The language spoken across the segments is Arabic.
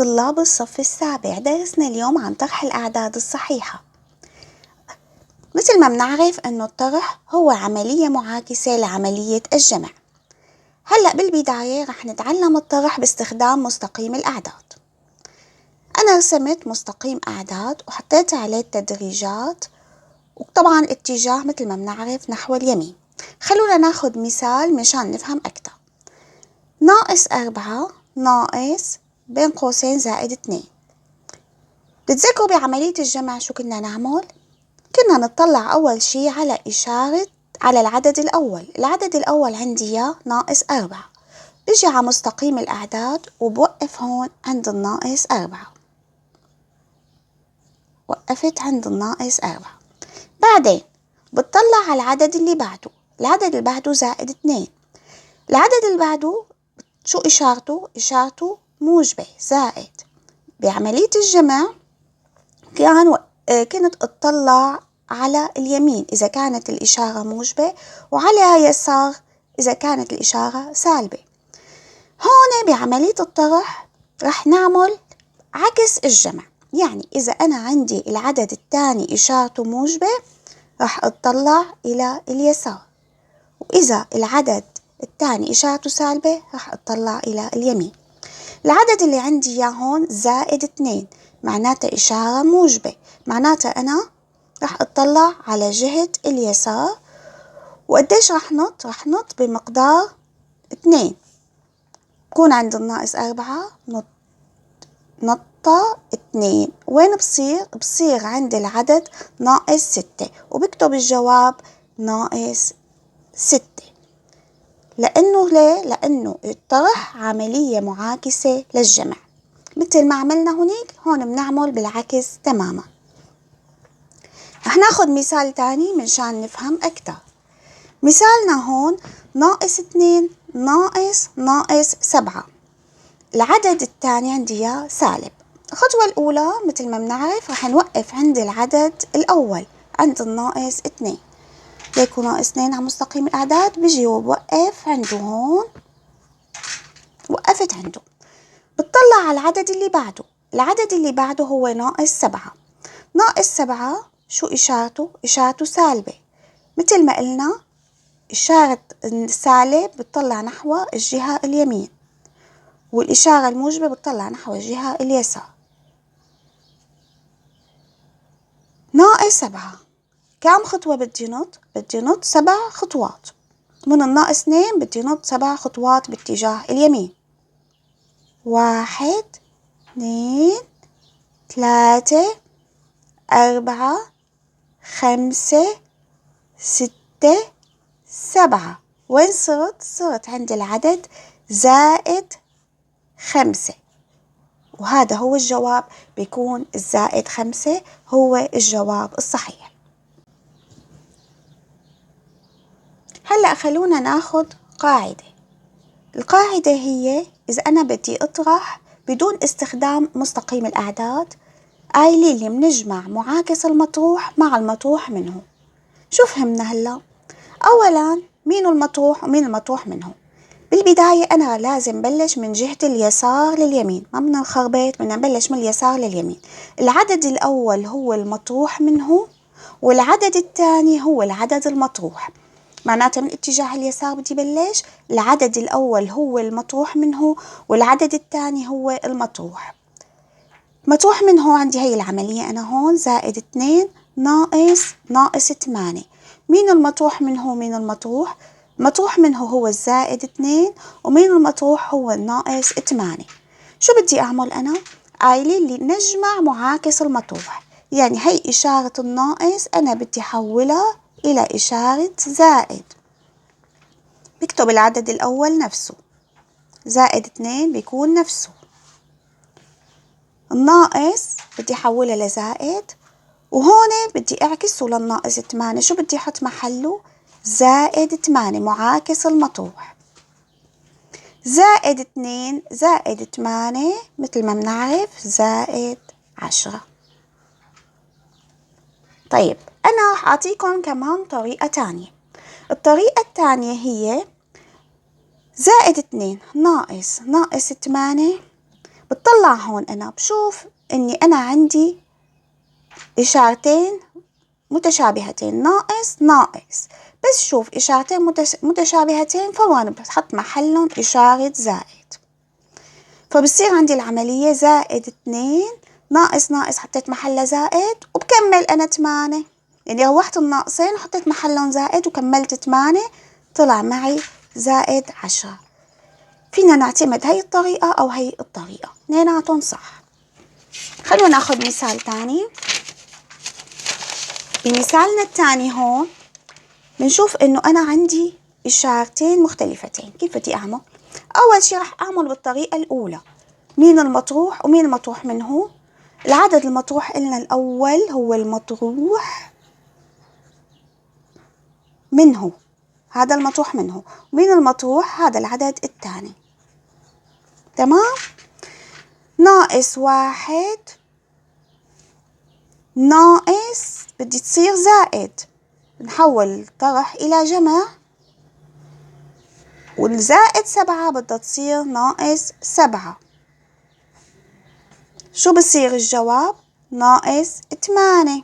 طلاب الصف السابع، درسنا اليوم عن طرح الأعداد الصحيحة. مثل ما بنعرف أنه الطرح هو عملية معاكسة لعملية الجمع. هلأ بالبداية رح نتعلم الطرح باستخدام مستقيم الأعداد. أنا رسمت مستقيم أعداد وحطيت عليه التدريجات، وطبعا اتجاه مثل ما بنعرف نحو اليمين. خلونا ناخد مثال مشان نفهم أكتر. -4 ناقص بين قوسين زائد 2. بتتذكروا بعملية الجمع شو كنا نعمل؟ كنا نطلع أول شي على على العدد الأول. العدد الأول عندي إياه -4. بيجي على مستقيم الأعداد وبوقف هون عند -4. وقفت عند -4. بعدين بتطلع على العدد اللي بعده. العدد اللي بعده زائد 2. العدد اللي بعده شو إشارته؟ إشارته موجبة زائد. بعملية الجمع كنت اطلع على اليمين إذا كانت الإشارة موجبة، وعلى يسار إذا كانت الإشارة سالبة. هون بعملية الطرح رح نعمل عكس الجمع، يعني إذا أنا عندي العدد الثاني إشارته موجبة رح اطلع إلى اليسار، وإذا العدد الثاني إشارته سالبة رح اطلع إلى اليمين. العدد اللي عندي إياه هون زائد 2 معناته إشارة موجبة، معناته أنا رح اطلع على جهة اليسار. وقديش رح نط؟ رح نط بمقدار 2. بكون عند -4 نطة 2. وين بصير عند العدد -6، وبكتب الجواب -6. لأنه ليه؟ لأنه الطرح عملية معاكسة للجمع. مثل ما عملنا هون بنعمل بالعكس تماما. رح ناخد مثال تاني منشان نفهم أكتر. مثالنا هون -2 ناقص 7. العدد الثاني عندي إياه سالب. الخطوة الأولى مثل ما بنعرف رح نوقف عند العدد الأول عند -2. ليكو -2 على مستقيم الأعداد، بيجي وبوقف عنده هون. وقفت عنده. بتطلع على العدد اللي بعده. العدد اللي بعده هو -7. -7 شو إشارته؟ إشارته سالبة. مثل ما قلنا إشارة السالب بتطلع نحو الجهة اليمين، والإشارة الموجبة بتطلع نحو الجهة اليسار. -7 كم خطوة بدي نط؟ بدي نط 7 خطوات. من -2 بدي نط 7 خطوات باتجاه اليمين. 1 2 3 4 5 6 7. وين صرت؟ صرت عند العدد زائد 5، وهذا هو الجواب. بيكون الزائد 5 هو الجواب الصحيح. هلأ خلونا ناخد قاعدة. القاعدة هي إذا أنا بدي أطرح بدون استخدام مستقيم الأعداد، قايلين لي بنجمع معاكس المطروح مع المطروح منه. شو فهمنا هلأ؟ أولا مين المطروح ومين المطروح منه؟ بالبداية أنا لازم بلش من جهة اليسار لليمين، ما بدنا نخربط، بدنا نبلش من اليسار لليمين. العدد الأول هو المطروح منه، والعدد الثاني هو العدد المطروح. معناته من اتجاه اليسار بدي بلش. العدد الأول هو المطروح منه، والعدد الثاني هو المطروح. مطروح منه عندي هي العملية أنا هون زائد 2 ناقص 8. مين المطروح منه ومين المطروح؟ مطروح منه هو الزائد 2، ومين المطروح هو الناقص 8. شو بدي أعمل أنا؟ قايلين لي نجمع معاكس المطروح، يعني هي إشارة الناقص أنا بدي أحولها إلى إشارة زائد. بكتب العدد الأول نفسه، زائد 2 بيكون نفسه. الناقص بدي أحولها لزائد، وهون بدي أعكسه للناقص 8. شو بدي أحط محله؟ زائد 8 معاكس المطروح. زائد 2 زائد 8 مثل ما بنعرف زائد 10. طيب أنا رح أعطيكم كمان طريقة تانية. الطريقة الثانية هي زائد 2 ناقص 8 بتطلع هون أنا بشوف إني أنا عندي إشارتين متشابهتين، ناقص ناقص. بس شوف إشارتين متشابهتين فورا بحط محلهم إشارة زائد، فبصير عندي العملية زائد 2 ناقص ناقص حطيت محله زائد وبكمل أنا 8، يعني روحت الناقصين وحطيت محلهم زائد وكملت 8 طلع معي زائد 10. فينا نعتمد هاي الطريقة أو هاي الطريقة، اثنيناتهم صح. خلونا ناخد مثال تاني. بمثالنا التاني هون بنشوف إنه أنا عندي إشارتين مختلفتين. كيف بدي أعمل؟ أول شي رح أعمل بالطريقة الأولى، مين المطروح ومين المطروح منه. العدد المطروح إلنا الأول هو المطروح منه، هذا المطروح منه، ومين المطروح هذا العدد الثاني. تمام؟ ناقص 1 ناقص بدي تصير زائد، نحول الطرح إلى جمع، والزائد 7 بدها تصير ناقص 7. شو بصير الجواب؟ ناقص 8.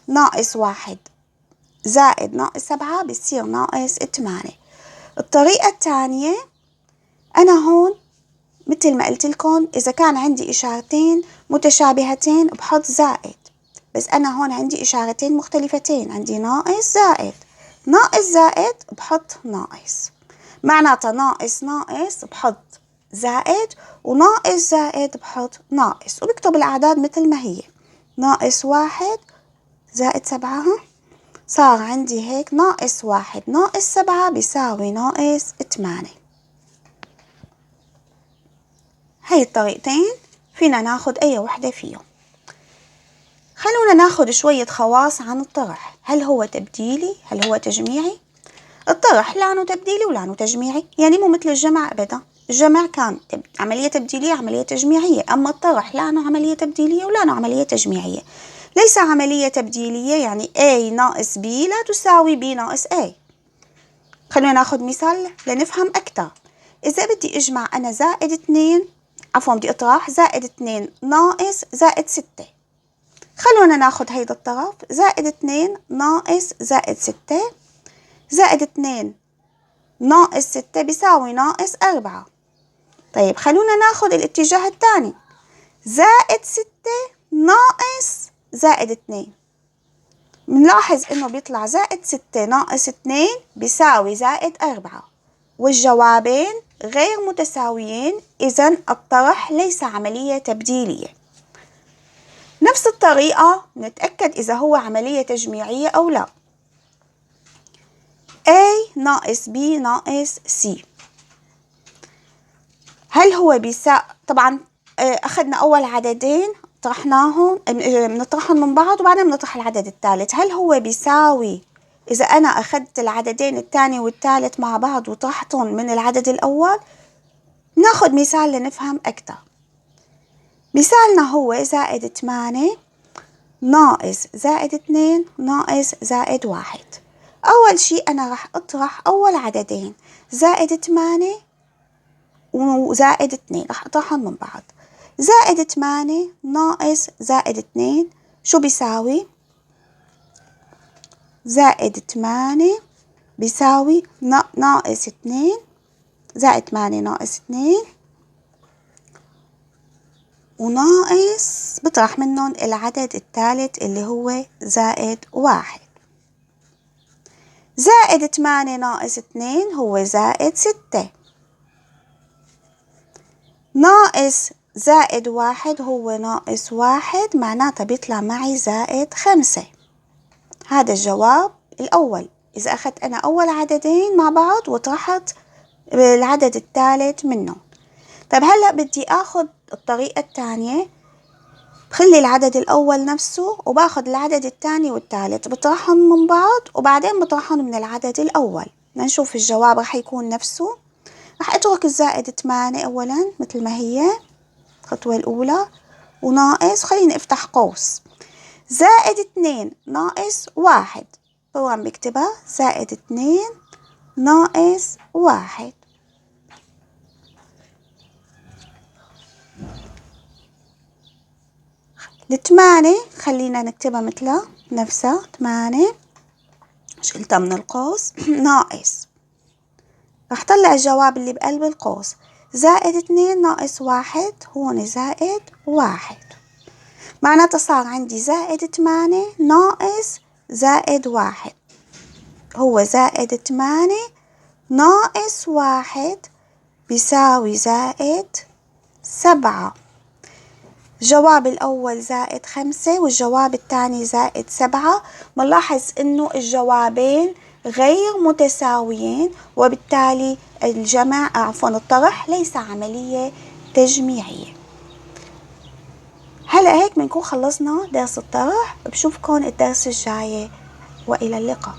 ناقص 1 زائد ناقص 7 بصير ناقص 8. الطريقة الثانية أنا هون مثل ما قلت لكم إذا كان عندي إشارتين متشابهتين بحط زائد، بس أنا هون عندي إشارتين مختلفتين، عندي ناقص زائد، ناقص زائد بحط ناقص، معناتها ناقص ناقص بحط زائد، وناقص زائد بحط ناقص، وبكتب الأعداد مثل ما هي. ناقص 1 زائد 7 صار عندي هيك ناقص 1 ناقص 7 بيساوي ناقص 8. هاي الطريقتين فينا ناخد أي وحدة فيهم. خلونا ناخد شوية خواص عن الطرح. هل هو تبديلي؟ هل هو تجميعي؟ الطرح لا انه تبديلي ولا انه تجميعي، يعني مو مثل الجمع ابدا. الجمع كان عملية تبديلية عملية تجميعية، اما الطرح لا انه عملية تبديلية ولا انه عملية تجميعية. ليس عملية تبديلية يعني A ناقص B لا تساوي B ناقص A. خلونا ناخد مثال لنفهم أكثر. إذا بدي أجمع أنا زائد 2 عفوا بدي أطرح زائد 2 ناقص زائد 6، خلونا ناخد هيدا الطرف زائد 2 ناقص زائد 6، زائد 2 ناقص 6 بيساوي ناقص 4. طيب خلونا ناخد الاتجاه الثاني، زائد 6 ناقص زائد 2، بنلاحظ انه بيطلع زائد 6 ناقص 2 بيساوي زائد 4، والجوابين غير متساويين، إذن الطرح ليس عملية تبديلية. نفس الطريقة نتأكد إذا هو عملية تجميعية أو لا. A ناقص B ناقص C، هل هو طبعا أخذنا أول عددين طرحناهم بنطرحهم من بعض وبعدين بنطرح العدد الثالث. هل هو بيساوي إذا أنا أخذت العددين الثاني والثالث مع بعض وطرحتهم من العدد الأول؟ ناخد مثال لنفهم أكثر. مثالنا هو زائد 8 ناقص زائد 2 ناقص زائد 1. أول شي أنا راح أطرح أول عددين زائد 8 وزائد 2 راح أطرحهم من بعض. زائد 8 ناقص زائد 2 شو بيساوي؟ زائد 8 بيساوي ناقص 2 زائد 8 ناقص 2 وناقص بطرح منهم العدد الثالث اللي هو زائد 1. زائد 8 ناقص 2 هو زائد 6، ناقص زائد 1 هو ناقص 1، معناتها بيطلع معي زائد 5. هذا الجواب الأول إذا أخذت أنا أول عددين مع بعض وطرحت العدد الثالث منه. طيب هلأ بدي أخذ الطريقة الثانية، بخلي العدد الأول نفسه وباخذ العدد الثاني والثالث بطرحهم من بعض وبعدين بطرحهم من العدد الأول، نشوف الجواب رح يكون نفسه. رح أترك الزائد 8 أولا مثل ما هي الخطوة الأولى، وناقص خليني أفتح قوس زائد 2 ناقص 1، طبعا بكتبها زائد 2 ناقص 1. الثمانية خلينا نكتبها مثلها نفسها 8 شلتها من القوس ناقص، رح طلع الجواب اللي بقلب القوس زائد 2 ناقص 1 هون زائد 1، معناتها صار عندي زائد 8 ناقص زائد 1 هو زائد 8 ناقص 1 بيساوي زائد 7. الجواب الأول زائد 5 والجواب الثاني زائد 7. بنلاحظ إنه الجوابين غير متساويين، وبالتالي الطرح ليس عملية تجميعية. هلأ هيك بنكون خلصنا درس الطرح. بشوفكن الدرس الجاي، وإلى اللقاء.